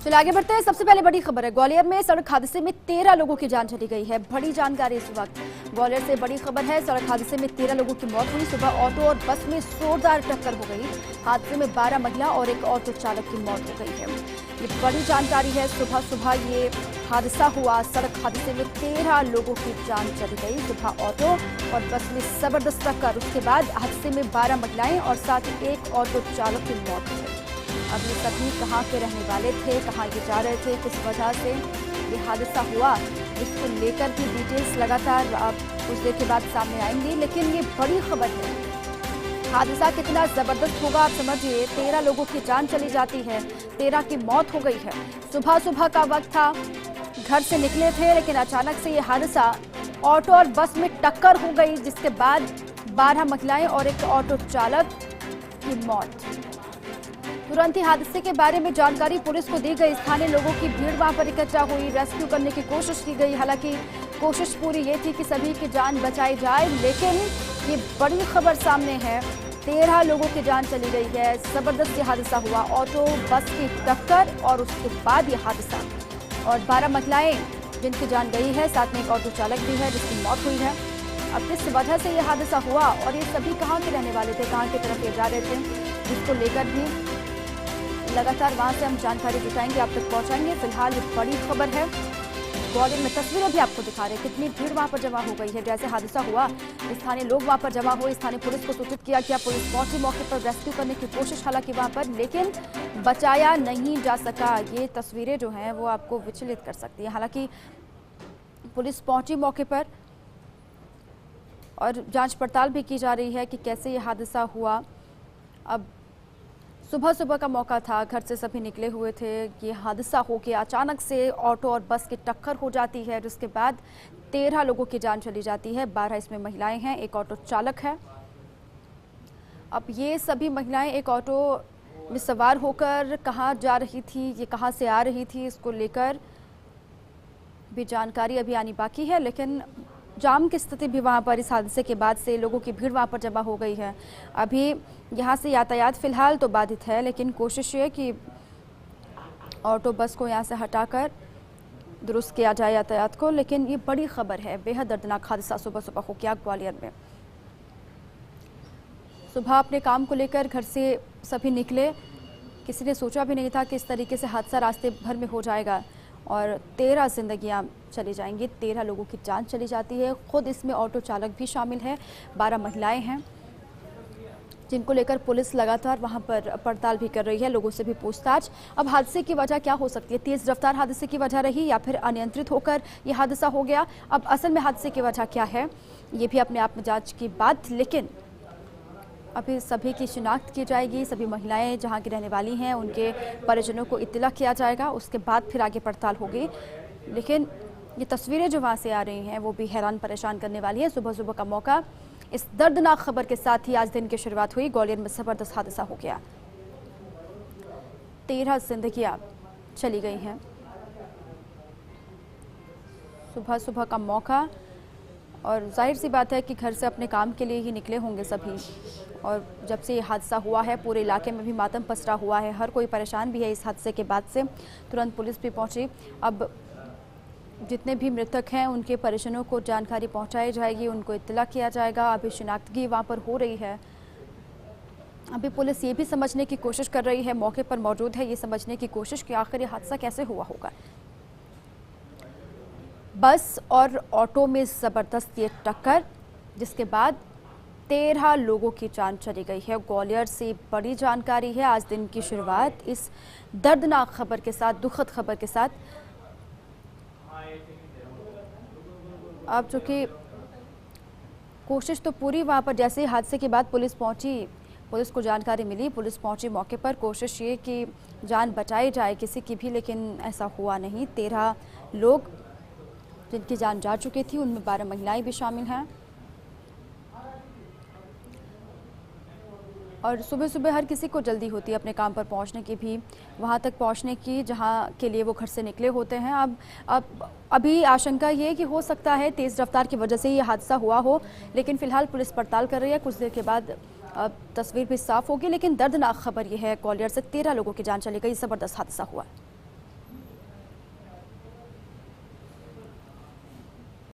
चलिए आगे बढ़ते हैं। सबसे पहले बड़ी खबर है, ग्वालियर में सड़क हादसे में 13 लोगों की जान चली गई है। बड़ी जानकारी इस वक्त ग्वालियर से बड़ी खबर है। सड़क हादसे में 13 लोगों की मौत हुई। सुबह ऑटो और बस में जोरदार टक्कर हो गई। हादसे में 12 महिला और एक ऑटो चालक की मौत हो गई है। ये बड़ी जानकारी है। सुबह सुबह ये हादसा हुआ। सड़क हादसे में 13 लोगों की जान चली गई। सुबह ऑटो और बस में जबरदस्त टक्कर, उसके बाद हादसे में 12 महिलाएं और साथ ही एक ऑटो चालक की मौत हो गई। अब ये सभी कहाँ के रहने वाले थे, कहाँ ये जा रहे थे, किस वजह से ये हादसा हुआ, इसको लेकर भी डिटेल्स लगातार अब कुछ देर के बाद सामने आएंगी। लेकिन ये बड़ी खबर है। हादसा कितना जबरदस्त होगा आप समझिए। 13 लोगों की जान चली जाती है, 13 की मौत हो गई है। सुबह सुबह का वक्त था, घर से निकले थे, लेकिन अचानक से ये हादसा ऑटो और बस में टक्कर हो गई, जिसके बाद 12 महिलाएं और एक ऑटो चालक की मौत। तुरंत ही हादसे के बारे में जानकारी पुलिस को दी गई। स्थानीय लोगों की भीड़ वहां पर इकट्ठा हुई, रेस्क्यू करने की कोशिश की गई। हालांकि कोशिश पूरी ये थी कि सभी की जान बचाई जाए, लेकिन ये बड़ी खबर सामने है। 13 लोगों की जान चली गई है। जबरदस्त हादसा हुआ, ऑटो बस की टक्कर और उसके बाद ये हादसा। और 12 महिलाएं जिनकी जान गई है, साथ में एक ऑटो चालक भी है जिसकी मौत हुई है। अब किस वजह से ये हादसा हुआ और ये सभी कहाँ के रहने वाले थे, कहाँ की तरफ ये जा रहे थे, इसको लेकर भी लगातार वहां से हम जानकारी जुटाएंगे, आप तक पहुंचाएंगे। फिलहाल ये बड़ी खबर है। ग्वालियर में तस्वीरें भी आपको दिखा रहे हैं, कितनी भीड़ वहां पर जमा हो गई है। जैसे हादसा हुआ, स्थानीय लोग वहां पर जमा हुए, स्थानीय पुलिस को सूचित किया गया। पुलिस पहुंची मौके पर, रेस्क्यू करने की कोशिश हालांकि वहां पर, लेकिन बचाया नहीं जा सका। ये तस्वीरें जो हैं वो आपको विचलित कर सकती है। हालांकि पुलिस पहुंची मौके पर और जांच पड़ताल भी की जा रही है कि कैसे ये हादसा हुआ। अब सुबह सुबह का मौका था, घर से सभी निकले हुए थे, ये हादसा हो गया। अचानक से ऑटो और बस की टक्कर हो जाती है, जिसके बाद 13 लोगों की जान चली जाती है। 12 इसमें महिलाएं हैं, एक ऑटो चालक है। अब ये सभी महिलाएं एक ऑटो में सवार होकर कहाँ जा रही थी, ये कहाँ से आ रही थी, इसको लेकर भी जानकारी अभी आनी बाकी है। लेकिन जाम की स्थिति भी वहां पर इस हादसे के बाद से लोगों की भीड़ वहां पर जमा हो गई है। अभी यहां से यातायात फिलहाल तो बाधित है, लेकिन कोशिश ये कि ऑटो बस को यहां से हटाकर दुरुस्त किया जाए यातायात को। लेकिन ये बड़ी खबर है, बेहद दर्दनाक हादसा सुबह सुबह हो गया ग्वालियर में। सुबह अपने काम को लेकर घर से सभी निकले, किसी ने सोचा भी नहीं था कि इस तरीके से हादसा रास्ते भर में हो जाएगा और 13 जिंदगियां चली जाएंगी, 13 लोगों की जान चली जाती है। खुद इसमें ऑटो चालक भी शामिल है, 12 महिलाएं हैं जिनको लेकर पुलिस लगातार वहां पर पड़ताल भी कर रही है, लोगों से भी पूछताछ। अब हादसे की वजह क्या हो सकती है? तेज रफ्तार हादसे की वजह रही या फिर अनियंत्रित होकर ये हादसा हो गया? अब असल में हादसे की वजह क्या है, ये भी अपने आप में जांच की बात। लेकिन अभी सभी की शिनाख्त की जाएगी, सभी महिलाएं जहां की रहने वाली हैं उनके परिजनों को इत्तला किया जाएगा, उसके बाद फिर आगे पड़ताल होगी। लेकिन ये तस्वीरें जो वहां से आ रही हैं वो भी हैरान परेशान करने वाली है। सुबह सुबह का मौका, इस दर्दनाक खबर के साथ ही आज दिन की शुरुआत हुई। ग्वालियर में जबरदस्त हादसा हो गया, 13 जिंदगियां चली गई हैं। सुबह सुबह का मौका, और जाहिर सी बात है कि घर से अपने काम के लिए ही निकले होंगे सभी। और जब से ये हादसा हुआ है पूरे इलाके में भी मातम पसरा हुआ है, हर कोई परेशान भी है इस हादसे के बाद से। तुरंत पुलिस भी पहुंची। अब जितने भी मृतक हैं उनके परिजनों को जानकारी पहुंचाई जाएगी, उनको इत्तला किया जाएगा। अभी शिनाख्तगी वहां पर हो रही है। अभी पुलिस ये भी समझने की कोशिश कर रही है, मौके पर मौजूद है, ये समझने की कोशिश कि आखिर ये हादसा कैसे हुआ होगा। बस और ऑटो में जबरदस्त ये टक्कर, जिसके बाद 13 लोगों की जान चली गई है। ग्वालियर से बड़ी जानकारी है आज दिन की शुरुआत इस दर्दनाक खबर के साथ, दुखद खबर के साथ। अब चूंकि कोशिश तो पूरी वहां पर, जैसे ही हादसे के बाद पुलिस पहुंची, पुलिस को जानकारी मिली, पुलिस पहुंची मौके पर, कोशिश ये कि जान बचाई जाए किसी की भी, लेकिन ऐसा हुआ नहीं। 13 लोग जिनकी जान जा चुकी थी, उनमें 12 महिलाएं भी शामिल हैं। और सुबह सुबह हर किसी को जल्दी होती है अपने काम पर पहुंचने की, भी वहां तक पहुंचने की जहां के लिए वो घर से निकले होते हैं। अब अभी आशंका ये है कि हो सकता है तेज़ रफ्तार की वजह से ये हादसा हुआ हो, लेकिन फिलहाल पुलिस पड़ताल कर रही है। कुछ देर के बाद तस्वीर भी साफ होगी। लेकिन दर्दनाक खबर ये है, ग्वालियर से 13 लोगों की जान चली गई, ज़बरदस्त हादसा हुआ।